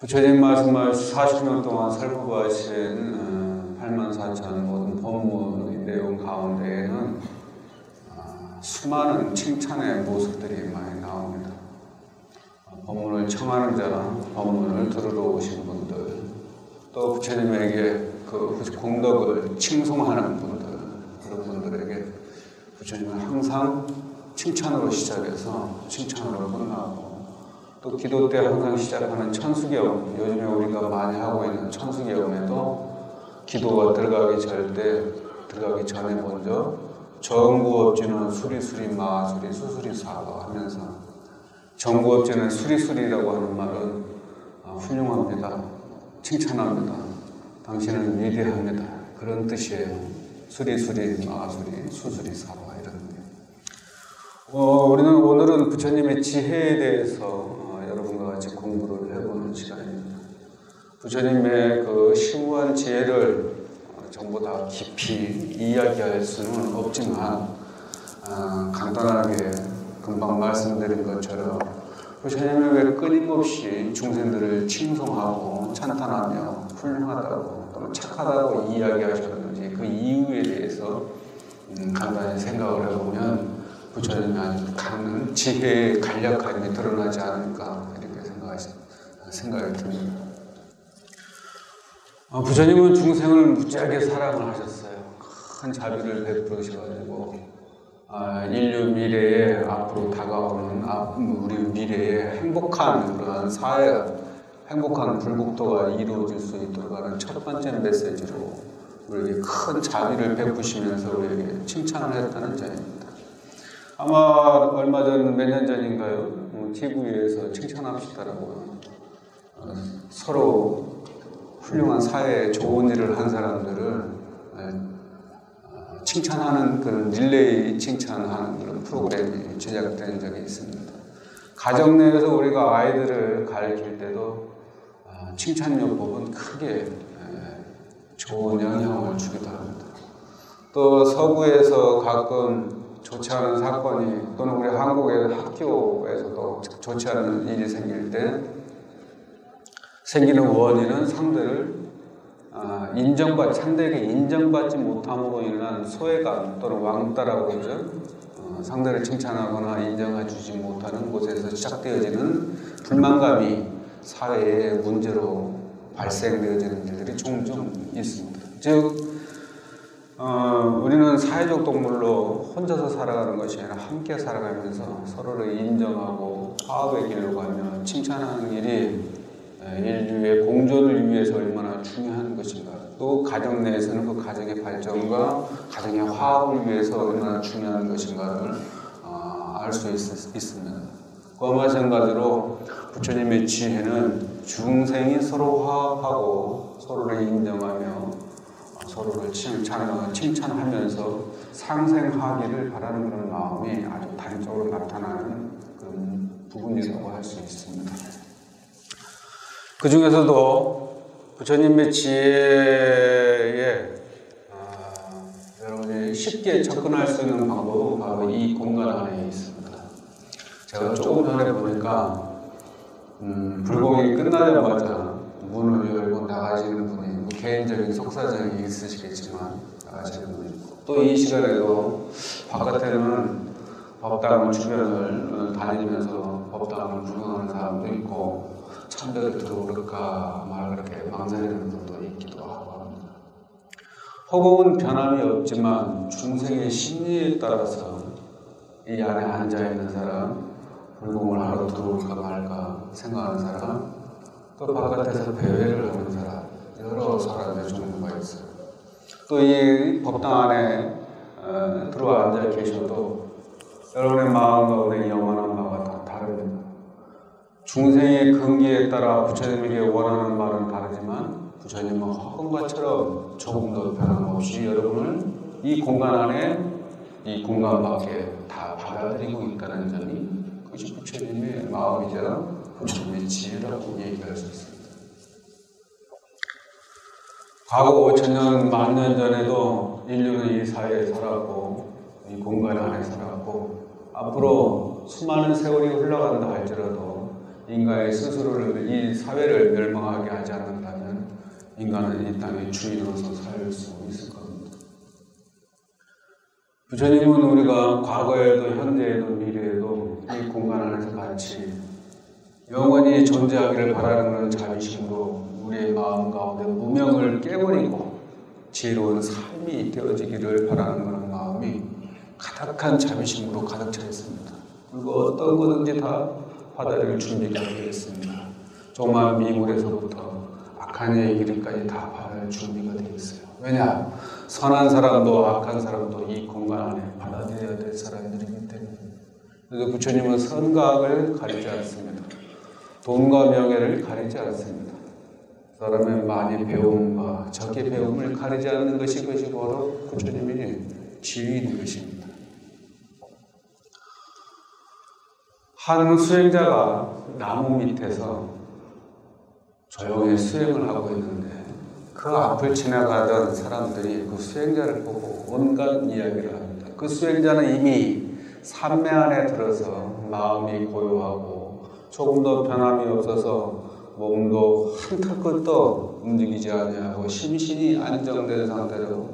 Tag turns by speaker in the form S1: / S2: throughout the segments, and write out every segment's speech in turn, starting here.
S1: 부처님 말씀을 40년 동안 설법하신 84,000 모든 법문의 내용 가운데에는 수많은 칭찬의 모습들이 많이 나옵니다. 법문을 청하는 자, 법문을 들으러 오신 분들, 또 부처님에게 그 공덕을 칭송하는 분들, 그런 분들에게 부처님은 항상 칭찬으로 시작해서 칭찬으로 끝나고, 또 기도 때 항상 시작하는 천수경, 요즘에 우리가 많이 하고 있는 천수경에도 기도가 들어가기 전에 먼저 정구업지는 수리수리 마수리 수수리 사바 하면서, 정구업지는 수리수리라고 하는 말은 훌륭합니다, 칭찬합니다, 당신은 위대합니다, 그런 뜻이에요. 수리수리 마수리 수수리 사바 이런 우리는 오늘은 부처님의 지혜에 대해서 여러분과 같이 공부를 해보는 시간입니다. 부처님의 그 심오한 지혜를 전부 다 깊이 이야기할 수는 없지만, 간단하게 금방 말씀드린 것처럼 부처님은 왜 끊임없이 중생들을 칭송하고 찬탄하며 훌륭하다고 또는 착하다고 이야기하셨는지, 그 이유에 대해서 간단히 생각을 해보면 부처님이 아주 강한 지혜의 간략함이 드러나지 않을까, 이렇게 생각이 듭니다. 부처님은 중생을 무지하게 사랑을 하셨어요. 큰 자비를 베푸셔가지고 인류 미래에 앞으로 다가오는 우리 미래에 행복한 그러한 사회, 행복한 불국토가 이루어질 수 있도록 하는 첫 번째 메시지로 우리에게 큰 자비를 베푸시면서 우리에게 칭찬을 했다는 점입니다. 아마 얼마 전, 몇 년 전인가요? TV에서 칭찬합시다라고 서로 훌륭한 사회에 좋은 일을 한 사람들을 칭찬하는 그런 릴레이 칭찬하는 그런 프로그램이 제작된 적이 있습니다. 가정 내에서 우리가 아이들을 가르칠 때도 칭찬요법은 크게 좋은 영향을 주기도 합니다. 또 서구에서 가끔 좋지 않은 사건이, 또는 우리 한국의 학교에서도 좋지 않은 일이 생길 때 생기는 원인은 상대를 상대에게 인정받지 못함으로 인한 소외감 또는 왕따라고 하죠. 상대를 칭찬하거나 인정해주지 못하는 곳에서 시작되어지는 불만감이 사회의 문제로 발생되어지는 일들이 종종 있습니다. 즉 우리는 사회적 동물로 혼자서 살아가는 것이 아니라 함께 살아가면서 서로를 인정하고 화합의 길로 가며 칭찬하는 일이 인류의 공존을 위해서 얼마나 중요한 것인가, 또 가정 내에서는 그 가정의 발전과 가정의 화합을 위해서 얼마나 중요한 것인가를 알 수 있습니다. 그와 마찬가지로 부처님의 지혜는 중생이 서로 화합하고 서로를 인정하며 서로를 칭찬하면서 상생하기를 바라는 그런 마음이 아주 단적으로 나타나는 그런 부분이라고 할 수 있습니다. 그 중에서도 부처님의 지혜에 여러분이 쉽게 접근할 수 있는 방법은 바로 이 공간 안에 있습니다. 제가 조금 전에 보니까 불공이 끝나자마자 문을 열고 나가시는 분이, 개인적인 속사정이 있으시겠지만 나가시는 분이 있고, 또 이 시간에도 바깥에는 법당 주변을 다니면서 법당을 구경하는 사람도 있고, 참배를 들어오를까 말 그렇게 망설이는 분도 있기도 하고 합니다. 허공은 변함이 없지만 중생의 심리에 따라서 이 안에 앉아있는 사람, 불공을 하러 들어올까 말까 생각하는 사람, 또 바깥에서 배회를 하는 사람, 여러 사람의 종류가 있어요. 또 이 법당 안에 들어와 앉아 계셔도 여러분의 마음 가운데 영원한 바가 다 다릅니다. 중생의 근기에 따라 부처님에게 원하는 말은 다르지만 부처님은 허공과처럼 조금 더 변함없이 여러분을 이 공간 안에, 이 공간 밖에 다 받아들이고 있다는 점이 그것이 부처님의 마음이자 부처님의 지혜라고 얘기할 수 있습니다. 과거 5천년, 만년 전에도 인류는 이 사회에 살았고 이 공간 안에 살았고 앞으로 수많은 세월이 흘러간다 할지라도 인간의 스스로를, 이 사회를 멸망하게 하지 않는다면 인간은 이 땅의 주인으로서 살 수 있을 겁니다. 부처님은 우리가 과거에도 현재에도 미래에도 이 공간 안에서 같이 영원히 존재하기를 바라는 그런 자비심으로 우리의 마음 가운데 무명을 깨버리고 지혜로운 삶이 되어지기를 바라는 그런 마음이 가득한 자비심으로 가득 차 있습니다. 그리고 어떤 거든지 다 받아들일 준비가 되어 있습니다. 조그만 미물에서부터 악한 얘의 길까지 다 받아들일 준비가 되어 있어요. 왜냐? 선한 사람도 악한 사람도 이 공간 안에 받아들여야 될 사람들이기 때문에. 그래서 부처님은 선과 악을 가리지 않습니다. 돈과 명예를 가리지 않습니다. 사람의 많이 배움과 적게 배움을 가리지 않는 것이 바로 부처님의 지위인 것입니다. 한 수행자가 나무 밑에서 조용히 수행을 하고 있는데 그 앞을 지나가던 사람들이 그 수행자를 보고 온갖 이야기를 합니다. 그 수행자는 이미 산매 안에 들어서 마음이 고요하고 조금 더 변함이 없어서 몸도 한타끝도 움직이지 아니하고 심신이 안정된 상태로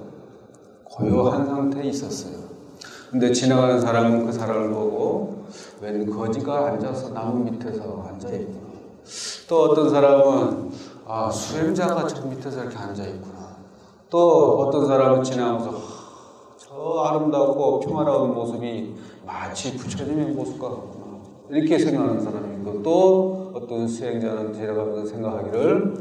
S1: 고요한 상태에 있었어요. 근데 지나가는 사람은 그 사람을 보고 웬 거지가 앉아서 나무 밑에서 앉아있구나. 또 어떤 사람은 수행자가 저 밑에서 이렇게 앉아있구나. 또 어떤 사람은 지나가면서 저 아름답고 평화로운 모습이 마치 부처님의 모습과 같구나. 이렇게 생각하는 사람이 있고, 또 어떤 수행자는 지나가면서 생각하기를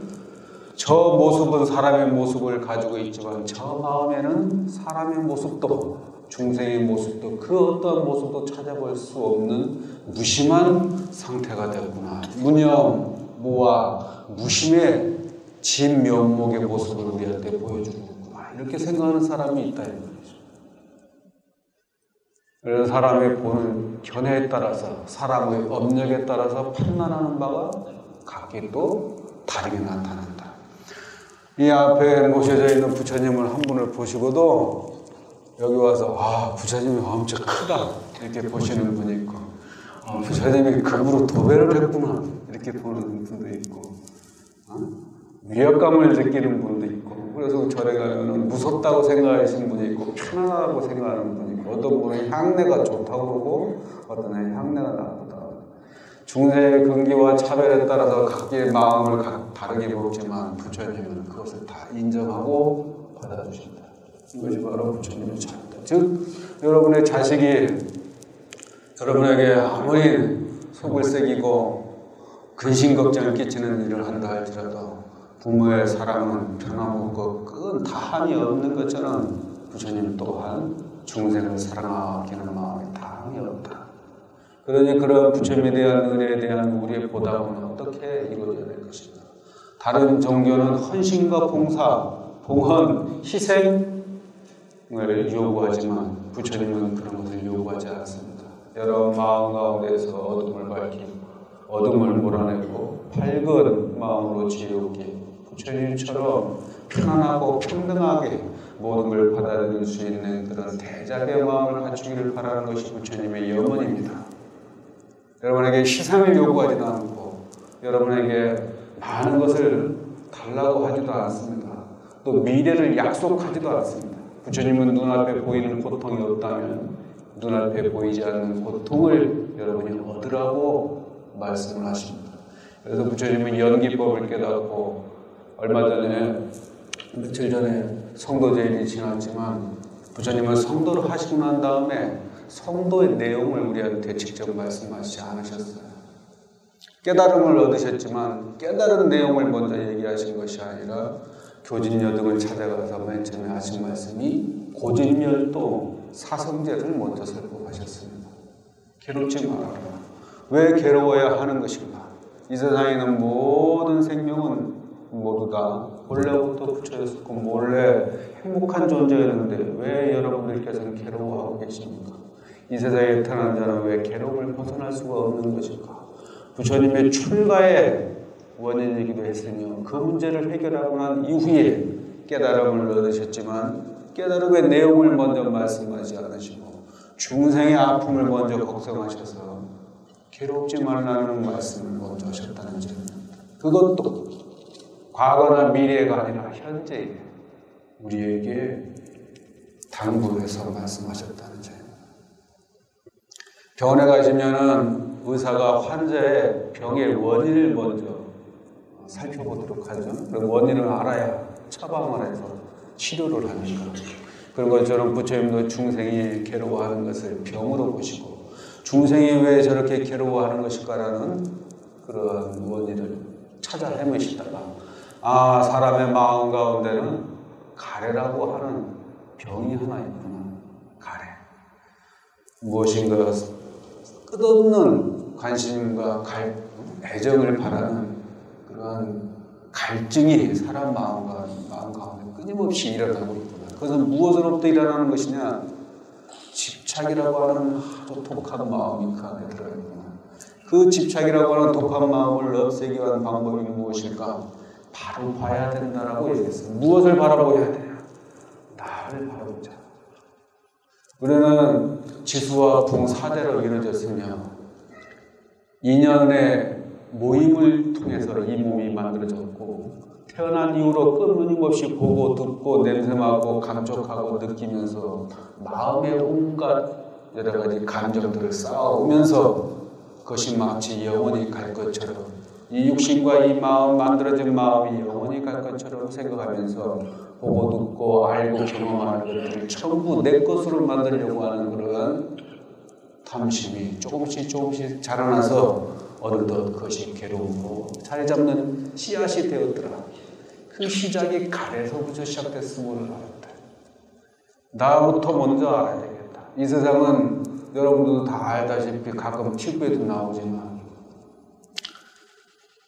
S1: 저 모습은 사람의 모습을 가지고 있지만 저 마음에는 사람의 모습도 중생의 모습도 그 어떠한 모습도 찾아볼 수 없는 무심한 상태가 되었구나. 무념, 무와 무심의 진면목의 모습을 우리한테 보여주고 있구나. 이렇게 생각하는 사람이 있다. 그래서 사람의 보는 견해에 따라서 사람의 업력에 따라서 판단하는 바가 각기 또 다르게 나타난다. 이 앞에 모셔져 있는 부처님을 한 분을 보시고도 여기 와서 부처님이 엄청 크다 이렇게 보시는 분이 있고 부처님이 급으로 도배를 했구나 이렇게 보는 분도 있고 위협감을 느끼는 분도 있고 그래서 절에 가면 무섭다고 생각하시는 분이 있고 편안하다고 생각하는 분이 있고 어떤 분은 향내가 좋다고 그러고 어떤 애는 향내가 나쁘다. 중생의 근기와 차별에 따라서 각기의 마음을 다르게 먹지만 부처님은 그것을 다 인정하고 받아주신다. 이것이 바로 부처님의 차이다. 즉 여러분의 자식이 여러분에게 아무리 속을 새기고 근심걱정을 끼치는 일을 한다 할지라도 부모의 사랑은 변함없고 끈 다함이 없는 것처럼 부처님 또한 중생을 사랑하기는 마음에 다함이 없다. 그러니 그런 부처님에 대한 은혜에 대한 우리의 보답은 어떻게 이루어져야 될 것인가? 다른 종교는 헌신과 봉사, 봉헌, 희생을 요구하지만 부처님은 그런 것을 요구하지 않습니다. 여러분 마음 가운데서 어둠을 밝히고 어둠을 몰아내고 밝은 마음으로 지혜롭게 부처님처럼 편안하고 평등하게 모든 걸 받아들일 수 있는 그런 대작의 마음을 갖추기를 바라는 것이 부처님의 염원입니다. 여러분에게 희생을 요구하지도 않고 여러분에게 많은 것을 달라고 하지도 않습니다. 또 미래를 약속하지도 않습니다. 부처님은 눈앞에 보이는 고통이 없다면 눈앞에 보이지 않는 고통을 여러분이 얻으라고 말씀을 하십니다. 그래서 부처님은 연기법을 깨닫고 얼마 전에 며칠 전에 성도제일이 지났지만 부처님은 성도를 하시고 난 다음에 성도의 내용을 우리한테 직접 말씀하시지 않으셨어요. 깨달음을 얻으셨지만 깨달은 내용을 먼저 얘기하신 것이 아니라 교진여 등을 찾아가서 맨 처음에 하신 말씀이 고진멸도 사성제를 먼저 설법하셨습니다. 괴롭지 말아라. 왜 괴로워야 하는 것인가? 이 세상에 있는 모든 생명은 모두 다 본래부터 부처였었고 몰래 행복한 존재였는데 왜 여러분들께서는 괴로워하고 계십니까? 이 세상에 태어난 자는 왜 괴로움을 벗어날 수가 없는 것일까? 부처님의 출가의 원인이기도 했으며 그 문제를 해결하고 난 이후에 깨달음을 얻으셨지만 깨달음의 내용을 먼저 말씀하지 않으시고 중생의 아픔을 먼저 걱정하셔서 괴롭지 말라는 말씀을 먼저 그것도 과거나 미래가 아니라 현재 우리에게 당부해서 말씀하셨다는 점입니다. 병원에 가시면은 의사가 환자의 병의 원인을 먼저 살펴보도록 하죠. 그럼 원인을 알아야 처방을 해서 치료를 하니까. 그런 것처럼 부처님도 중생이 괴로워하는 것을 병으로 보시고 중생이 왜 저렇게 괴로워하는 것일까라는 그런 원인을 찾아 헤매시다가 사람의 마음 가운데는 가래라고 하는 병이 하나 있구나. 가래. 무엇인가 끝없는 관심과 애정을 바라는 그러한 갈증이 사람 마음 가운데 끊임없이 일어나고 있구나. 그것은 무엇으로부터 일어나는 것이냐? 집착이라고 하는 아주 독한 마음이 그 안에 들어있구나. 그 집착이라고 하는 독한 마음을 없애기 위한 방법이 무엇일까? 바로 봐야 된다라고 얘기했어요. 무엇을 바라보야 돼요? 나를 바라보자. 우리는 지수와 붕 4대로 이루어졌으며 인연의 모임을 통해서 이 몸이 만들어졌고 태어난 이후로 끊임없이 보고 듣고 냄새맡고 감촉하고 느끼면서 마음의 온갖 여러 가지 감정들을 쌓아오면서 그것이 마치 영원히 갈 것처럼 이 육신과 이 마음 만들어진 마음이 영원히 갈 것처럼 생각하면서 보고 듣고 알고 경험하는 것들을 전부 내 것으로 만들려고 하는 그런 탐심이 조금씩 자라나서 어느덧 그것이 괴로움으로 자리 잡는 씨앗이 되었더라. 그 시작이 가래서부터 시작됐음을 알았다. 나부터 먼저 알아야 되겠다. 이 세상은 여러분들도 다 알다시피 가끔 TV에도 나오지만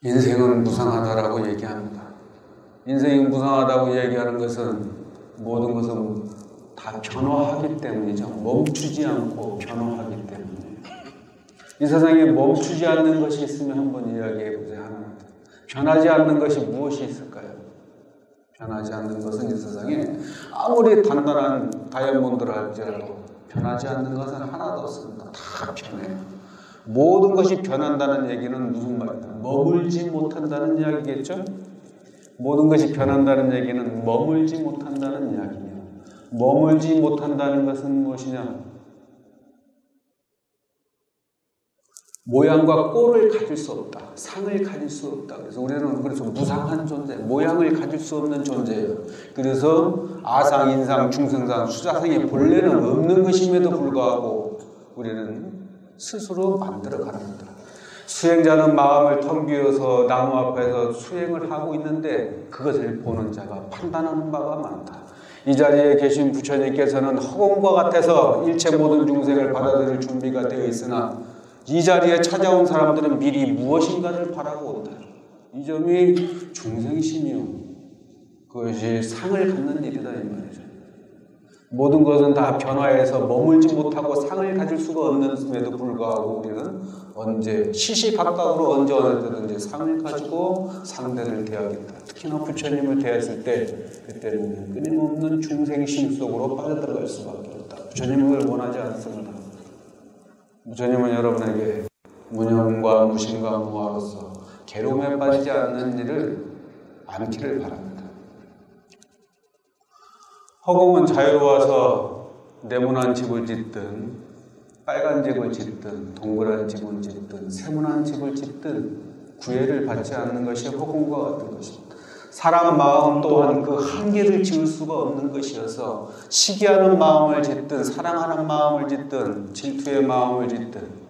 S1: 인생은 무상하다라고 얘기합니다. 인생이 무상하다고 얘기하는 것은 모든 것은 다 변화하기 때문이죠. 멈추지 않고 변화하기 때문이에요. 이 세상에 멈추지 않는 것이 있으면 한번 이야기해 보세요. 하나님한테. 변하지 않는 것이 무엇이 있을까요? 변하지 않는 것은 이 세상에 아무리 단단한 다이아몬드를 할지라도 변하지 않는 것은 하나도 없습니다. 다 변해요. 모든 것이 변한다는 얘기는 무슨 말이냐? 머물지 못한다는 이야기겠죠? 모든 것이 변한다는 얘기는 머물지 못한다는 이야기예요. 머물지 못한다는 것은 무엇이냐? 모양과 꼴을 가질 수 없다. 상을 가질 수 없다. 그래서 우리는 그래서 무상한 존재, 모양을 가질 수 없는 존재예요. 그래서 아상, 인상, 중생상, 수자상의 본래는 없는 것임에도 불구하고 우리는 스스로 만들어가는 거다. 수행자는 마음을 텅 비워서 나무 앞에서 수행을 하고 있는데 그것을 보는 자가 판단하는 바가 많다. 이 자리에 계신 부처님께서는 허공과 같아서 일체 모든 중생을 받아들일 준비가 되어 있으나 이 자리에 찾아온 사람들은 미리 무엇인가를 바라고 온다. 이 점이 중생심이요. 그것이 상을 갖는 일이다 이 말이죠. 모든 것은 다 변화해서 머물지 못하고 상을 가질 수가 없는데도 불구하고 우리는 언제 시시각각으로 언제 어느든지 상을 가지고 상대를 대하겠다. 특히나 부처님을 대했을 때 그때는 끊임없는 중생심 속으로 빠져들어갈 수밖에 없다. 부처님을 원하지 않습니다. 부처님은 여러분에게 무념과 무심과 무아로서 괴로움에 빠지지 않는 일을 않기를 바랍니다. 허공은 자유로워서 네모난 집을 짓든 빨간 집을 짓든 동그란 집을 짓든 세모난 집을 짓든 구애를 받지 않는 것이 허공과 같은 것입니다. 사람 마음 또한 그 한계를 지을 수가 없는 것이어서 시기하는 마음을 짓든 사랑하는 마음을 짓든 질투의 마음을 짓든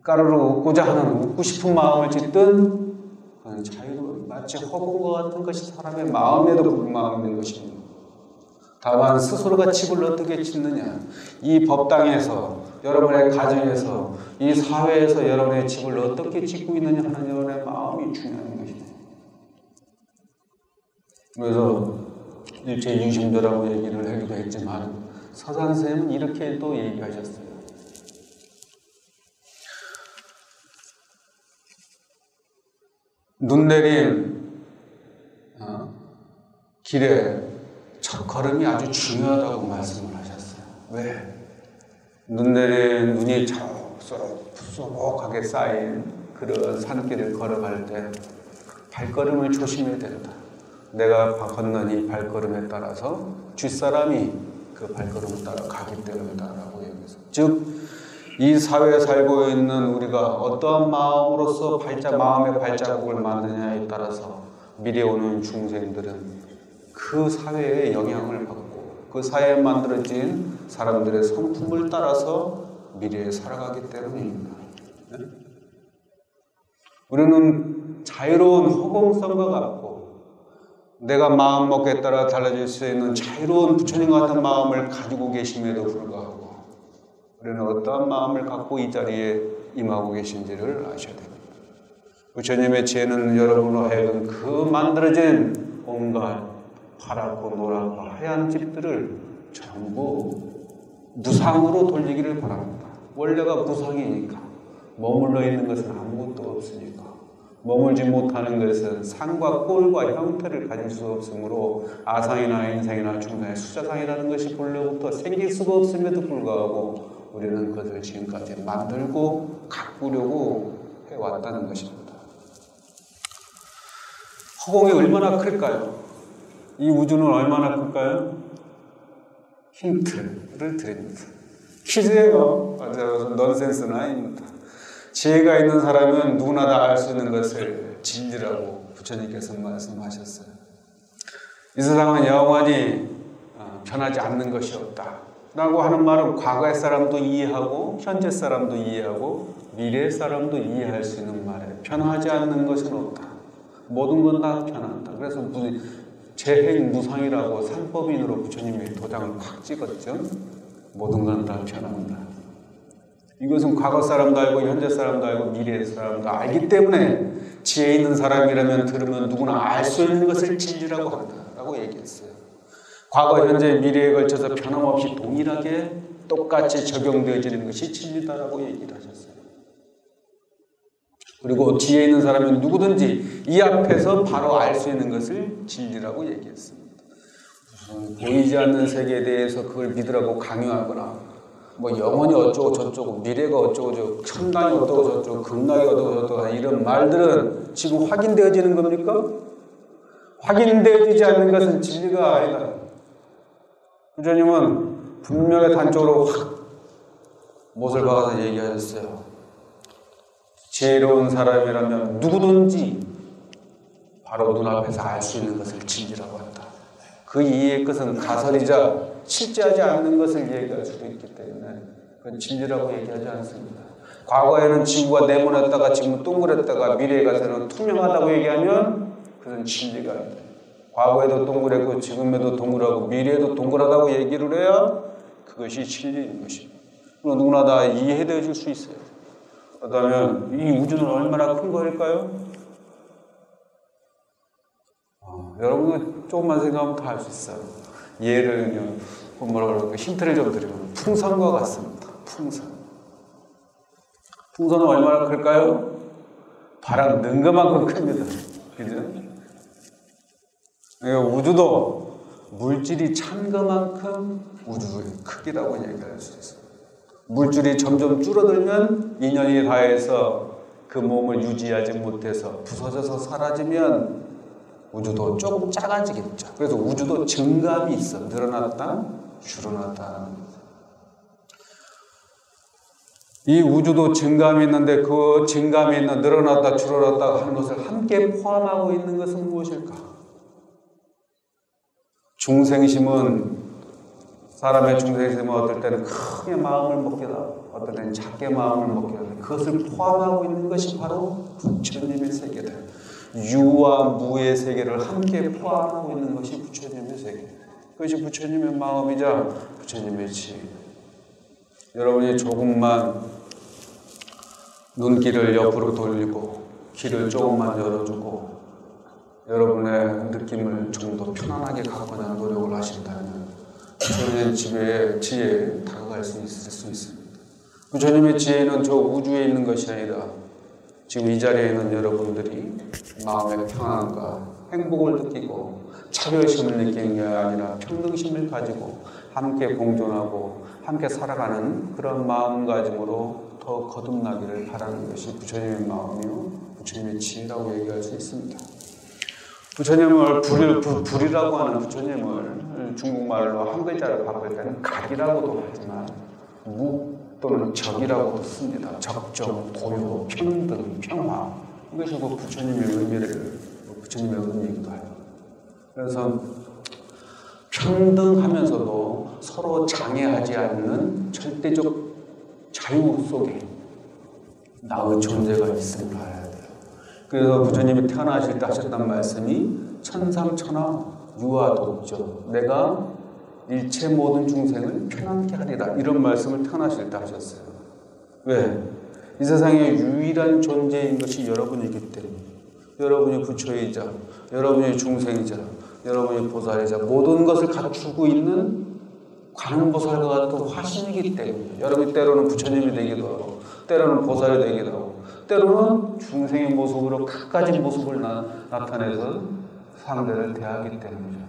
S1: 까르르 웃고자 하는 웃고 싶은 마음을 짓든 그건 자유로운 마치 허공과 같은 것이 사람의 마음에도 불마음인 것입니다. 다만 스스로가 집을 어떻게 짓느냐, 이 법당에서 여러분의 가정에서 이 사회에서 여러분의 집을 어떻게 짓고 있느냐 하는 여러분의 마음이 중요한 것입니다. 그래서 일체 유심조라고 얘기를 하기도 했지만 서산 선생님은 이렇게 또 얘기하셨어요. 눈 내린 길에 첫 걸음이 아주 중요하다고 말씀을 하셨어요. 왜? 눈 내린 눈이 소복하게 쌓인 그런 산길을 걸어갈 때 발걸음을 조심해야 된다. 내가 걷는 이 발걸음에 따라서 뒷사람이 그 발걸음을 따라 가기 때문이다라고 얘기해서, 즉 이 사회에 살고 있는 우리가 어떠한 마음으로서 마음의 발자국을 만드냐에 따라서 미래에 오는 중생들은 그 사회의 영향을 받고 그 사회에 만들어진 사람들의 성품을 따라서 미래에 살아가기 때문입니다. 우리는 자유로운 허공성과 같고 내가 마음먹기에 따라 달라질 수 있는 자유로운 부처님 같은 마음을 가지고 계심에도 불구하고 우리는 어떠한 마음을 갖고 이 자리에 임하고 계신지를 아셔야 됩니다. 부처님의 지혜는 여러분으로 하여금 그 만들어진 온갖 파랗고 노랗고 하얀 집들을 전부 무상으로 돌리기를 바랍니다. 원래가 무상이니까, 머물러 있는 것은 아무것도 없으니까, 머물지 못하는 것은 상과 꼴과 형태를 가질 수 없으므로 아상이나 인상이나 중상의 수자상이라는 것이 본래부터 생길 수가 없음에도 불구하고 우리는 그것을 지금까지 만들고 가꾸려고 해왔다는 것입니다. 허공이 얼마나 클까요? 이 우주는 얼마나 클까요? 힌트를 드립니다. 퀴즈예요. 맞아요. 넌센스는 아닙니다. 지혜가 있는 사람은 누구나 다 알 수 있는 것을 진리라고 부처님께서 말씀하셨어요. 이 세상은 영원히 변하지 않는 것이 없다 라고 하는 말은 과거의 사람도 이해하고 현재 사람도 이해하고 미래의 사람도 이해할 수 있는 말이에요. 변하지 않는 것은 없다. 모든 건 다 변한다. 그래서 재행무상이라고 삼법인으로 부처님이 도장을 팍 찍었죠. 모든 건 다 변한다. 이것은 과거 사람도 알고 현재 사람도 알고 미래의 사람도 알기 때문에 지혜 있는 사람이라면 들으면 누구나 알 수 있는 것을 진리라고 한다라고 얘기했어요. 과거, 현재, 미래에 걸쳐서 변함없이 동일하게 똑같이 적용되어지는 것이 진리다라고 얘기를 하셨어요. 그리고 지혜 있는 사람은 누구든지 이 앞에서 바로 알 수 있는 것을 진리라고 얘기했습니다. 보이지 않는 세계에 대해서 그걸 믿으라고 강요하거나 뭐 영혼이 어쩌고 저쩌고 미래가 어쩌고 저쩌고 천당이 어쩌고 저쩌고 극락이 어쩌고 저쩌고 이런 말들은 지금 확인되어지는 겁니까? 확인되어지지 않는 것은 진리가 아니다. 부처님은 분명히 단적으로 확 못을 박아서 얘기하셨어요. 지혜로운 사람이라면 누구든지 바로 눈앞에서 알 수 있는 것을 진리라고 한다. 그 이해의 것은 가설이자 실제하지 않는 것을 얘기할 수도 있기 때문에 그건 진리라고 얘기하지 않습니다. 과거에는 지구가 네모났다가 지금은 동그랬다가 미래에 가서는 투명하다고 얘기하면 그건 진리가 아니다. 과거에도 동그랬고 지금에도 동그라고 미래에도 동그라다고 얘기를 해야 그것이 진리인 것입니다. 그럼 누구나 다 이해되어 줄 수 있어요. 그렇다면 이 우주는 얼마나 큰 거일까요? 여러분 조금만 생각하면 다 알 수 있어요. 예를 힌트를 좀 드리면 풍선과 같습니다. 풍선은 얼마나 클까요? 바람 는 것만큼 큽니다. 그죠? 우주도 물질이 찬 것만큼 우주의 크기라고 얘기할 수 있어요. 물질이 점점 줄어들면 인연이 다해서 그 몸을 유지하지 못해서 부서져서 사라지면 우주도 조금 작아지겠죠. 그래서 우주도 증감이 있어. 늘어났다, 줄어났다. 이 우주도 증감이 있는데 그 증감이 있는 늘어났다, 줄어났다 하는 것을 함께 포함하고 있는 것은 무엇일까? 중생심은 사람의 중생심은 어떨 때는 크게 마음을 먹게 하고 어떨 때는 작게 마음을 먹게 하고 그것을 포함하고 있는 것이 바로 부처님의 세계다. 유와 무의 세계를 함께 포함하고 있는 것이 부처님의 세계. 그것이 부처님의 마음이자 부처님의 지혜. 여러분이 조금만 눈길을 옆으로 돌리고 귀를 조금만 열어주고 여러분의 느낌을 좀 더 편안하게 갖고자 노력을 하신다면 부처님의 지혜에 다가갈 수 있을 수 있습니다. 부처님의 지혜는 저 우주에 있는 것이 아니라 지금 이 자리에 있는 여러분들이 마음의 평안과 행복을 느끼고 차별심을 느끼는 게 아니라 평등심을 가지고 함께 공존하고 함께 살아가는 그런 마음가짐으로 더 거듭나기를 바라는 것이 부처님의 마음이요 부처님의 지혜라고 얘기할 수 있습니다. 부처님을 불이라고 하는 부처님을 중국말로 한 글자로 바꿀 때는 각이라고도 하지만 묵 또는 적이라고도 씁니다. 적정, 고요, 평등, 평화 이것이 부처님의 의미를 부처님의 의미이기도 해요. 그래서 평등하면서도 서로 장애하지 않는 절대적 자유 속에 나의 존재가 있음을 알아야 돼요. 그래서 부처님이 태어나실 때 하셨던 말씀이 천상천하 유아독죠. 내가 일체 모든 중생을 편안케 하리라. 이런 말씀을 태어나실 때 하셨어요. 왜? 이 세상에 유일한 존재인 것이 여러분이기 때문에 여러분이 부처이자 여러분이 중생이자 여러분이 보살이자 모든 것을 갖추고 있는 관음보살과 같은 화신이기 때문에 여러분이 때로는 부처님이 되기도 하고 때로는 보살이 되기도 하고 때로는 중생의 모습으로 갖가지 모습을 나타내서 상대를 대하기 때문이죠.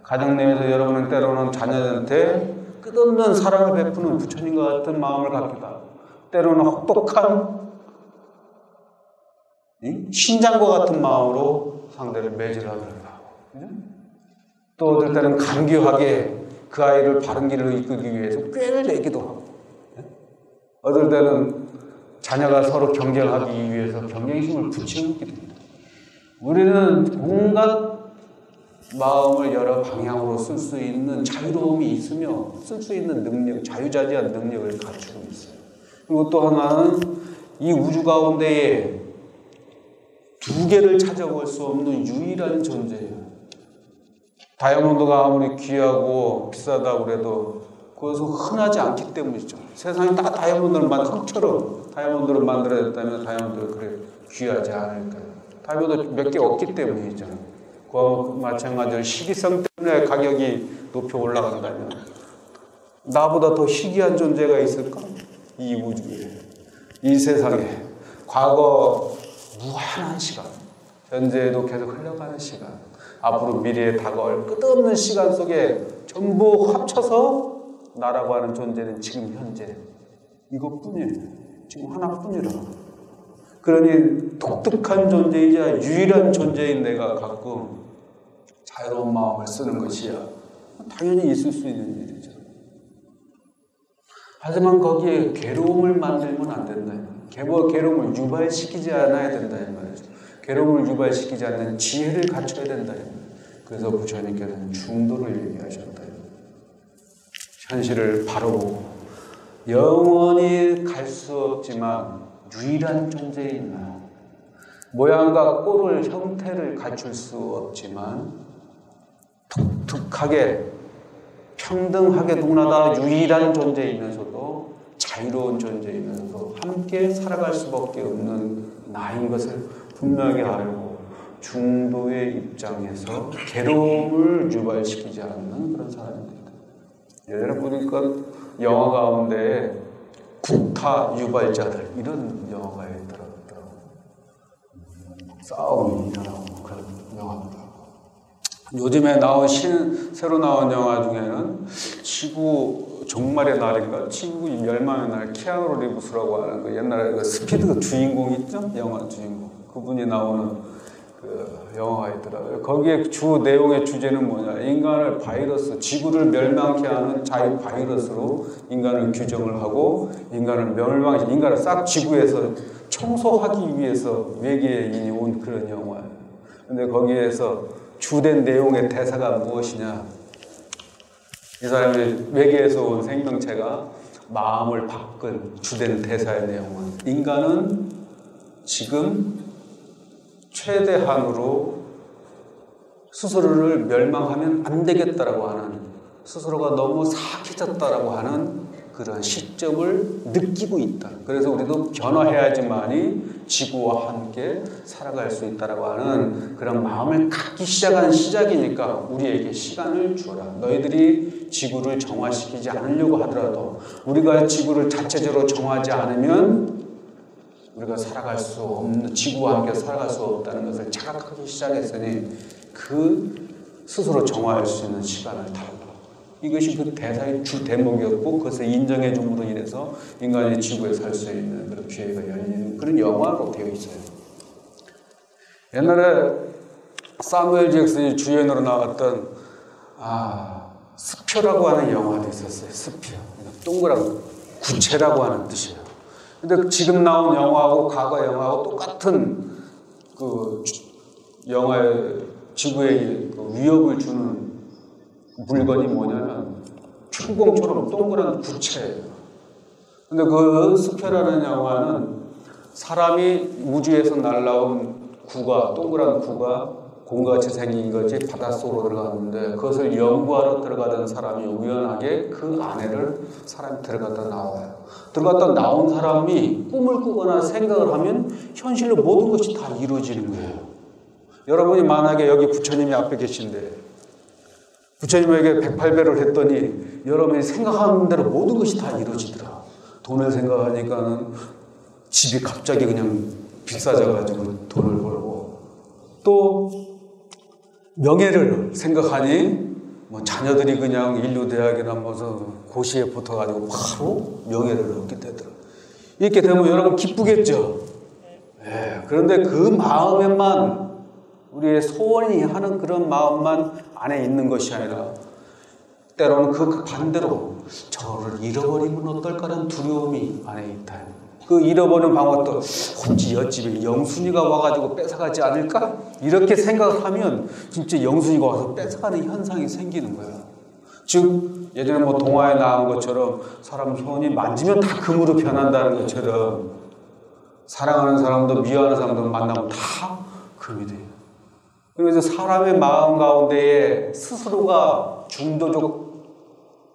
S1: 가정 내에서 여러분은 때로는 자녀한테 끝없는 사랑을 베푸는 부처님과 같은 마음을 갖기도 하고 때로는 혹독한 신장과 같은 마음으로 상대를 매질하기도 하고 또 어떨 때는 간교하게 그 아이를 바른 길로 이끌기 위해서 꾀를 내기도 하고 어떨 때는 자녀가 서로 경쟁하기 위해서 경쟁심을 붙이기도 합니다. 우리는 온갖 마음을 여러 방향으로 쓸 수 있는 자유로움이 있으며 쓸 수 있는 능력, 자유자재한 능력을 갖추고 있어요. 그리고 또 하나는 이 우주 가운데에 두 개를 찾아볼 수 없는 유일한 존재예요. 다이아몬드가 아무리 귀하고 비싸다고 그래도 그것은 흔하지 않기 때문이죠. 세상에 다 다이아몬드를 흙처럼 다이아몬드를 만들어냈다면 다이아몬드가 그래 귀하지 않을까요? 다이아몬드 몇 개 없기 때문이죠. 그와 마찬가지로 시기성 때문에 가격이 높이 올라간다면 나보다 더 희귀한 존재가 있을까? 이 우주에, 이 세상에 과거 무한한 시간, 현재에도 계속 흘러가는 시간, 앞으로 미래에 다가올 끝없는 시간 속에 전부 합쳐서 나라고 하는 존재는 지금 현재 이것뿐이에요. 지금 하나뿐이라. 그러니 독특한 존재이자 유일한 존재인 내가 가끔 자유로운 마음을 쓰는 것이야 당연히 있을 수 있는 일이죠. 하지만 거기에 괴로움을 만들면 안 된다. 괴로움을 유발시키지 않아야 된다 이 말이죠. 괴로움을 유발시키지 않는 지혜를 갖춰야 된다. 그래서 부처님께서는 중도를 얘기하셨다. 현실을 바로 보고 영원히 갈 수 없지만 유일한 존재인 나, 모양과 꼴을 형태를 갖출 수 없지만 독특하게 평등하게 누구나 다 유일한 존재이면서도 자유로운 존재이면서도 함께 살아갈 수밖에 없는 나인 것을 분명히 알고 중도의 입장에서 괴로움을 유발시키지 않는 그런 사람입니다. 예전에 보니까 영화 가운데 구타 유발자들 이런 영화가 있더라고요. 싸움이 일어나고 그런 영화입니다. 요즘에 새로 나온 영화 중에는 지구 종말의 날인가 지구 멸망의 날 키아누 리브스라고 하는 그 옛날에 그 스피드 주인공 있죠? 영화 주인공 그분이 나오는 그 영화가 있더라고요. 거기에 주 내용의 주제는 뭐냐? 인간을 바이러스, 지구를 멸망케 하는 자유 바이러스로 인간을 규정을 하고 인간을 싹 지구에서 청소하기 위해서 외계인이 온 그런 영화예요. 근데 거기에서 주된 내용의 대사가 무엇이냐? 이 사람이 외계에서 온 생명체가 마음을 바꾼 주된 대사의 내용은 인간은 지금 최대한으로 스스로를 멸망하면 안 되겠다라고 하는 스스로가 너무 사악해졌다라고 하는 그런 시점을 느끼고 있다. 그래서 우리도 변화해야지만이 지구와 함께 살아갈 수 있다라고 하는 그런 마음을 갖기 시작한 시작이니까 우리에게 시간을 주어라. 너희들이 지구를 정화시키지 않으려고 하더라도 우리가 지구를 자체적으로 정화하지 않으면 우리가 살아갈 수 없는, 지구와 함께 살아갈 수 없다는 것을 자각하기 시작했으니 그 스스로 정화할 수 있는 시간을 달라. 이것이 그 대사의 주 대목이었고 그것을 인정해 줌으로 인해서 인간이 지구에 살 수 있는 그런 기회가 열리는 그런 영화로 되어 있어요. 옛날에 사무엘 잭슨이 주연으로 나왔던 스표라고 하는 영화도 있었어요. 스표. 동그란 구체라고 하는 뜻이에요. 근데 지금 나온 영화하고 과거 영화하고 똑같은 그 영화의 지구에 그 위협을 주는 물건이 뭐냐면 표공처럼 동그란 구체예요. 근데 그 스표라는 영화는 사람이 우주에서 날라온 구가, 동그란 구가 공같이 생긴 것이 바닷속으로 들어갔는데 그것을 연구하러 들어가던 사람이 우연하게 그 안에를 사람이 들어갔다 나와요. 들어갔다 나온 사람이 꿈을 꾸거나 생각을 하면 현실로 모든 것이 다 이루어지는 거예요. 여러분이 만약에 여기 부처님이 앞에 계신데 부처님에게 108배를 했더니 여러분이 생각하는 대로 모든 것이 다 이루어지더라. 돈을 생각하니까는 집이 갑자기 그냥 비싸져가지고 돈을 벌고 또 명예를 생각하니 뭐 자녀들이 그냥 인류대학이나 무슨 고시에 붙어가지고 바로 명예를 얻게 되더라. 이렇게 되면 여러분 기쁘겠죠. 그런데 그 마음에만 우리의 소원이 하는 그런 마음만 안에 있는 것이 아니라 때로는 그 반대로 저를 잃어버리면 어떨까라는 두려움이 안에 있다. 그 잃어버리는 방법도 혹시 옆집에 영순이가 와가지고 뺏어가지 않을까? 이렇게 생각을 하면 진짜 영순이가 와서 뺏어가는 현상이 생기는 거예요. 즉 예전에 뭐 동화에 나온 것처럼 사람 손이 만지면 다 금으로 변한다는 것처럼 사랑하는 사람도 미워하는 사람도 만나면 다 금이 돼요. 그래서 사람의 마음 가운데에 스스로가 중도적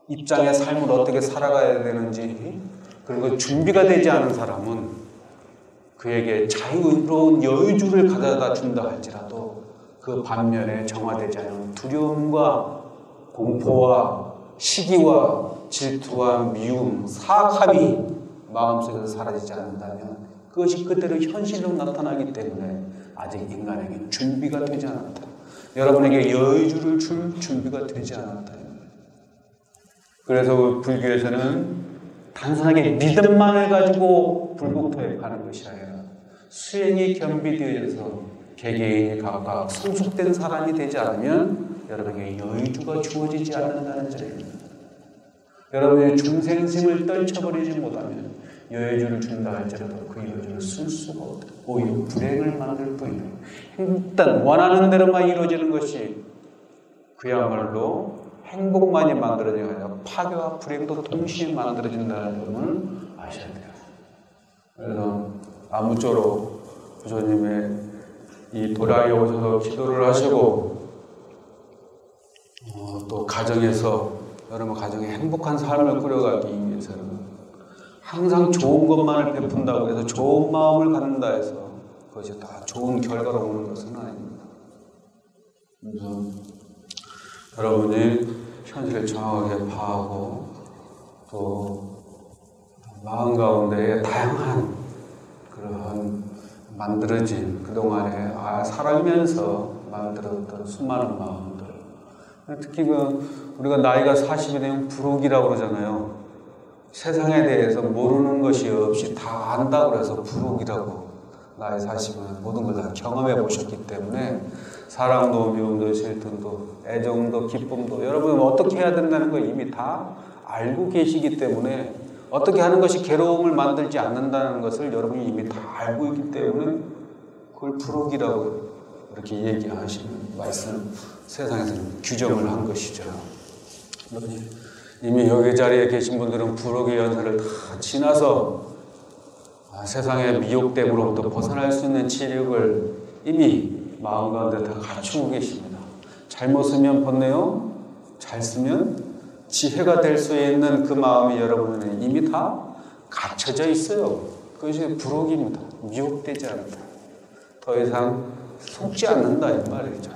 S1: 입장의 삶을 어떻게 살아가야 되는지 그리고 준비가 되지 않은 사람은 그에게 자유로운 여유주를 가져다 준다 할지라도 그 반면에 정화되지 않은 두려움과 공포와 시기와 질투와 미움, 사악함이 마음속에서 사라지지 않는다면 그것이 그대로 현실로 나타나기 때문에 아직 인간에게 준비가 되지 않았다. 여러분에게 여유주를 줄 준비가 되지 않았다. 그래서 불교에서는 단순하게 믿음만을 가지고 불국토에 가는 것이 아니라 수행이 겸비되어서 개개인이 각각 성숙된 사람이 되지 않으면 여러분에게 여유주가 주어지지 않는다는 점입니다. 여러분이 중생심을 떨쳐버리지 못하면 여유주를 준다 할지라도 그 여유주를 쓸 수가 없다. 오히려 불행을 만들 뿐이다. 일단 원하는 대로만 이루어지는 것이 그야말로 행복만이 만들어지는 게 아니라 파괴와 불행도 동시에 만들어진다는 점을 아셔야 돼요. 그래서 아무쪼록 부처님의 이 도량에 오셔서 기도를 하시고 또 가정에서 여러분 가정에 행복한 삶을 꾸려가기 위해서는 항상 좋은 것만을 베푼다고 해서 좋은 마음을 갖는다 해서 그것이 다 좋은 결과로 오는 것은 아닙니다. 그래서 여러분이 현실을 정확하게 파악하고 또 마음 가운데에 다양한 그런 만들어진 그동안에 살아가면서 만들었던 수많은 마음들, 특히 우리가 나이가 40이 되면 부록이라고 그러잖아요. 세상에 대해서 모르는 것이 없이 다 안다고 해서 부록이라고. 나이 40은 모든 걸 다 경험해 보셨기 때문에 사랑도 미움도 질투도 애정도 기쁨도 여러분은 어떻게 해야 된다는 걸 이미 다 알고 계시기 때문에 어떻게 하는 것이 괴로움을 만들지 않는다는 것을 여러분이 이미 다 알고 있기 때문에 그걸 부록이라고 이렇게 얘기하시는 말씀 세상에서는 규정을 한 것이죠. 이미 여기 자리에 계신 분들은 부록의 연세를 다 지나서 세상의 미혹됨으로부터 벗어날 수 있는 체력을 이미 마음 가운데 다 갖추고 계십니다. 잘못 쓰면 번뇌요, 잘 쓰면 지혜가 될 수 있는 그 마음이 여러분은 이미 다 갖춰져 있어요. 그것이 부록입니다. 미혹되지 않는다. 더 이상 속지 않는다 이 말이죠.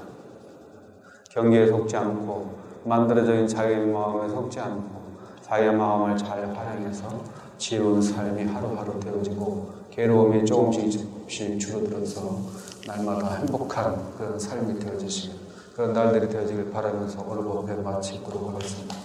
S1: 경계에 속지 않고 만들어진 자기의 마음에 속지 않고 자기의 마음을 잘 활용해서 지혜로운 삶이 하루하루 되어지고 괴로움이 조금씩 줄어들어서 날마다 행복한 그런 삶이 되어지시는 그런 날들이 되어지길 바라면서 오늘 법회 마치도록 하겠습니다.